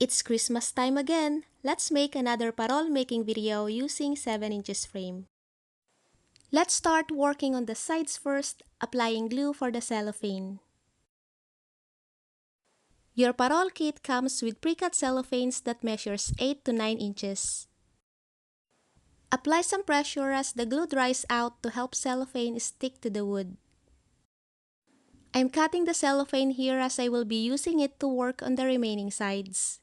It's Christmas time again. Let's make another parol making video using 7 inches frame. Let's start working on the sides first, applying glue for the cellophane. Your parol kit comes with pre-cut cellophanes that measures 8 to 9 inches. Apply some pressure as the glue dries out to help cellophane stick to the wood. I'm cutting the cellophane here as I will be using it to work on the remaining sides.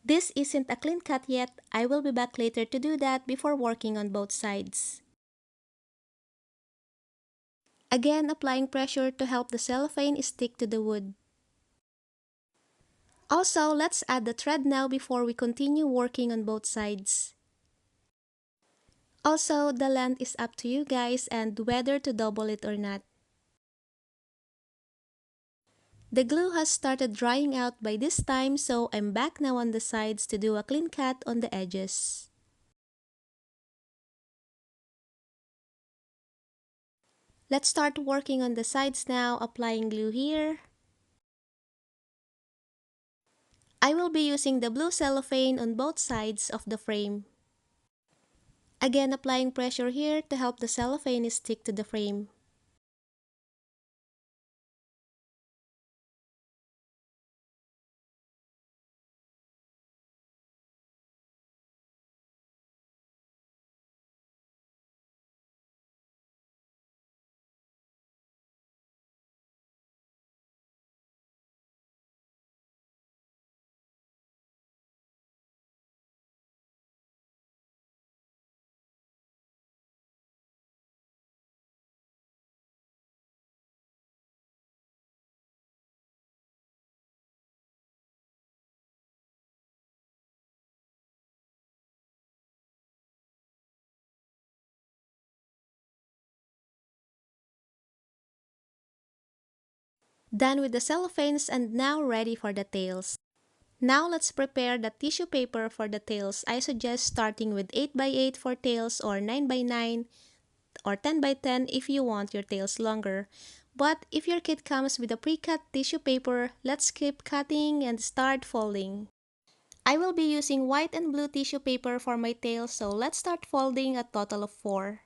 This isn't a clean cut yet. I will be back later to do that before working on both sides. Again, applying pressure to help the cellophane stick to the wood. Also, let's add the thread now before we continue working on both sides. Also, the length is up to you guys and whether to double it or not. The glue has started drying out by this time, so I'm back now on the sides to do a clean cut on the edges. Let's start working on the sides now, applying glue here. I will be using the blue cellophane on both sides of the frame. Again, applying pressure here to help the cellophane stick to the frame. Done with the cellophanes and now ready for the tails. Now let's prepare the tissue paper for the tails. I suggest starting with 8 by 8 for tails or 9 by 9 or 10 by 10 if you want your tails longer. But if your kit comes with a pre-cut tissue paper, let's keep cutting and start folding. I will be using white and blue tissue paper for my tails, so let's start folding a total of 4.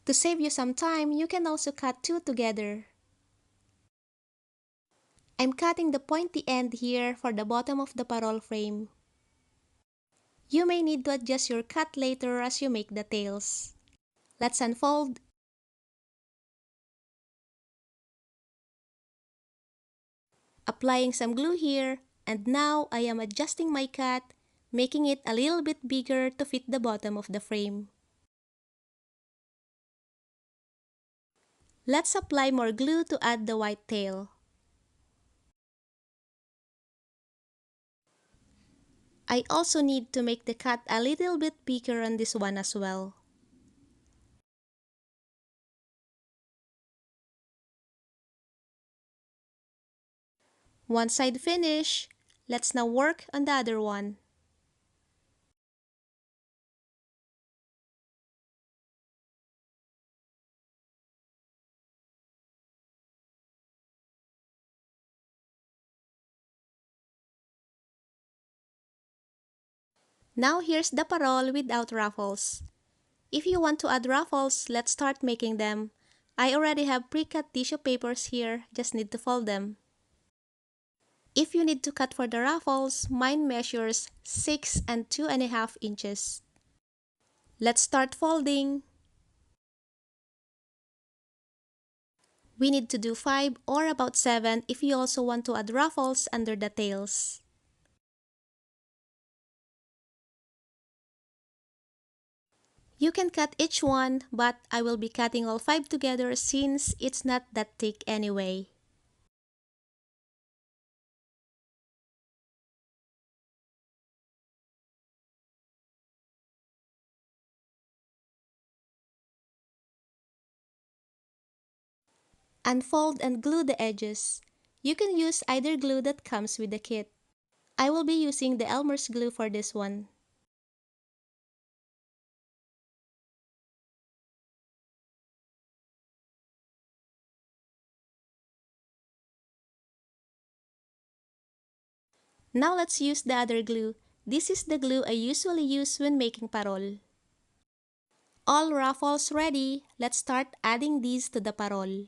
To save you some time, you can also cut 2 together. I'm cutting the pointy end here for the bottom of the parol frame. You may need to adjust your cut later as you make the tails. Let's unfold. Applying some glue here, and now I am adjusting my cut, making it a little bit bigger to fit the bottom of the frame. Let's apply more glue to add the white tail. I also need to make the cut a little bit bigger on this one as well. One side finish, let's now work on the other one. Now here's the parol without ruffles. If you want to add ruffles, let's start making them. I already have pre-cut tissue papers here, just need to fold them. If you need to cut for the ruffles, mine measures 6 and 2.5 inches. Let's start folding. We need to do 5 or about 7 if you also want to add ruffles under the tails. You can cut each one, but I will be cutting all 5 together since it's not that thick anyway. Unfold and glue the edges. You can use either glue that comes with the kit. I will be using the Elmer's glue for this one. Now let's use the other glue. This is the glue I usually use when making parol. All ruffles ready. Let's start adding these to the parol.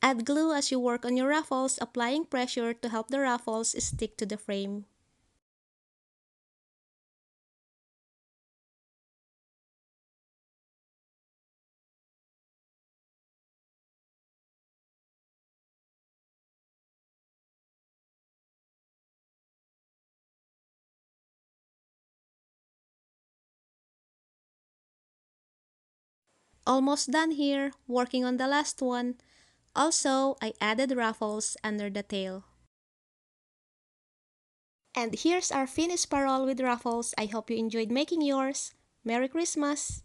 Add glue as you work on your ruffles, applying pressure to help the ruffles stick to the frame. Almost done here, working on the last one. Also, I added ruffles under the tail. And here's our finished parol with ruffles. I hope you enjoyed making yours. Merry Christmas!